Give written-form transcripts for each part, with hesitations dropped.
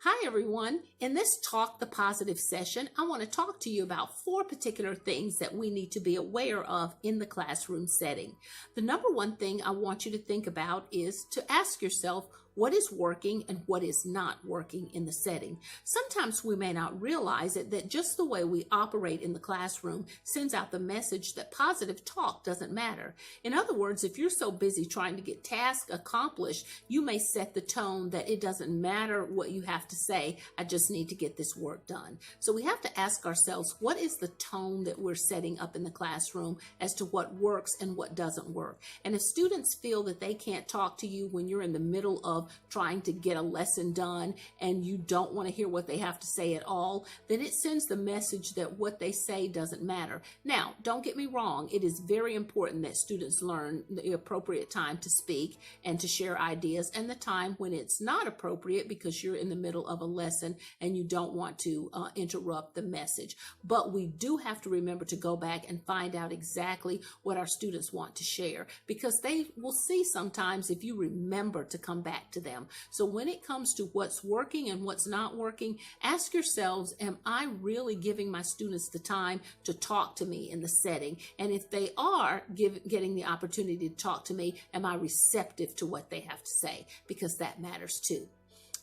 Hi everyone. In this Talk the Positive session, I want to talk to you about 4 particular things that we need to be aware of in the classroom setting. The number one thing I want you to think about is to ask yourself, what is working and what is not working in the setting. Sometimes we may not realize it, that just the way we operate in the classroom sends out the message that positive talk doesn't matter. In other words, if you're so busy trying to get tasks accomplished, you may set the tone that it doesn't matter what you have to say, I just need to get this work done. So we have to ask ourselves, what is the tone that we're setting up in the classroom as to what works and what doesn't work? And if students feel that they can't talk to you when you're in the middle of trying to get a lesson done and you don't want to hear what they have to say at all, then it sends the message that what they say doesn't matter. Now, don't get me wrong, it is very important that students learn the appropriate time to speak and to share ideas, and the time when it's not appropriate because you're in the middle of a lesson and you don't want to interrupt the message. But we do have to remember to go back and find out exactly what our students want to share, because they will see sometimes if you remember to come back to them. So when it comes to what's working and what's not working, ask yourselves, am I really giving my students the time to talk to me in the setting? And if they are getting the opportunity to talk to me, am I receptive to what they have to say? Because that matters too.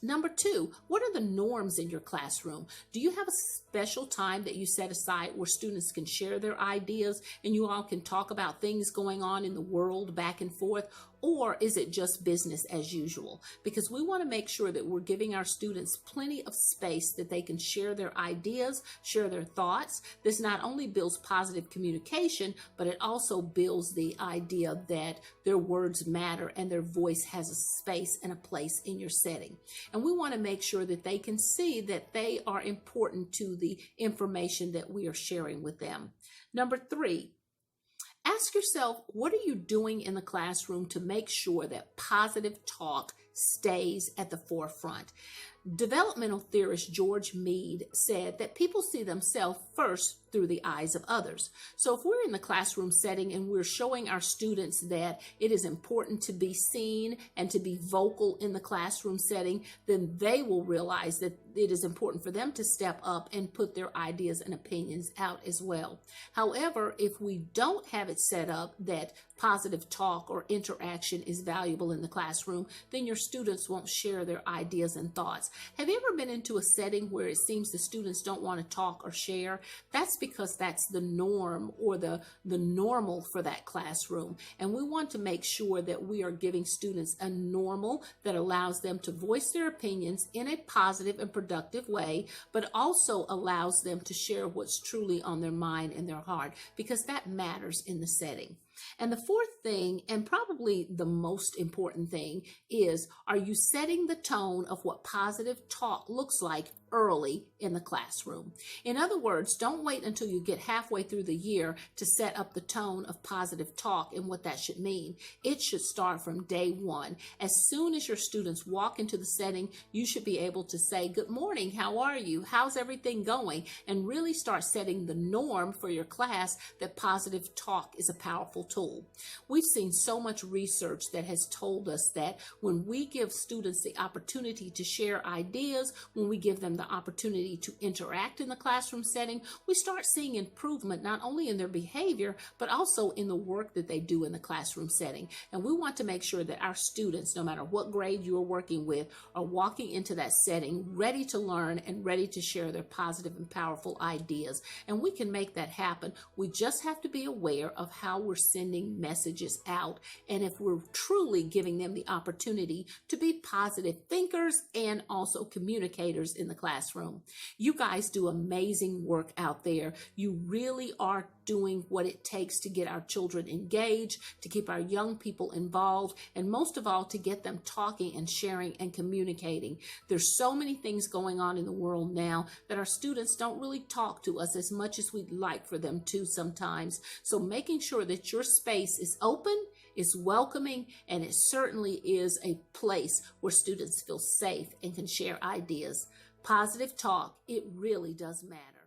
Number 2, what are the norms in your classroom? Do you have a special time that you set aside where students can share their ideas and you all can talk about things going on in the world back and forth? Or is it just business as usual? Because we want to make sure that we're giving our students plenty of space that they can share their ideas, share their thoughts. This not only builds positive communication, but it also builds the idea that their words matter and their voice has a space and a place in your setting. And we want to make sure that they can see that they are important to the information that we are sharing with them. Number 3, ask yourself, what are you doing in the classroom to make sure that positive talk stays at the forefront? Developmental theorist George Mead said that people see themselves first through the eyes of others. So if we're in the classroom setting and we're showing our students that it is important to be seen and to be vocal in the classroom setting, then they will realize that it is important for them to step up and put their ideas and opinions out as well. However, if we don't have it set up that positive talk or interaction is valuable in the classroom, then your students won't share their ideas and thoughts. Have you ever been into a setting where it seems the students don't want to talk or share? That's because that's the norm or the normal for that classroom. And we want to make sure that we are giving students a normal that allows them to voice their opinions in a positive and productive way, but also allows them to share what's truly on their mind and their heart, because that matters in the setting. And the 4th thing, and probably the most important thing, is, are you setting the tone of what positive talk looks like early in the classroom? In other words, don't wait until you get halfway through the year to set up the tone of positive talk and what that should mean. It should start from day 1. As soon as your students walk into the setting, you should be able to say, good morning, how are you? How's everything going? And really start setting the norm for your class that positive talk is a powerful tool. We've seen so much research that has told us that when we give students the opportunity to share ideas, when we give them the opportunity to interact in the classroom setting, we start seeing improvement not only in their behavior, but also in the work that they do in the classroom setting. And we want to make sure that our students, no matter what grade you are working with, are walking into that setting ready to learn and ready to share their positive and powerful ideas. And we can make that happen. We just have to be aware of how we're sending messages out, and if we're truly giving them the opportunity to be positive thinkers and also communicators in the classroom. You guys do amazing work out there. You really are doing what it takes to get our children engaged, to keep our young people involved, and most of all, to get them talking and sharing and communicating. There's so many things going on in the world now that our students don't really talk to us as much as we'd like for them to sometimes. So making sure that your space is open, is welcoming, and it certainly is a place where students feel safe and can share ideas. Positive talk, it really does matter.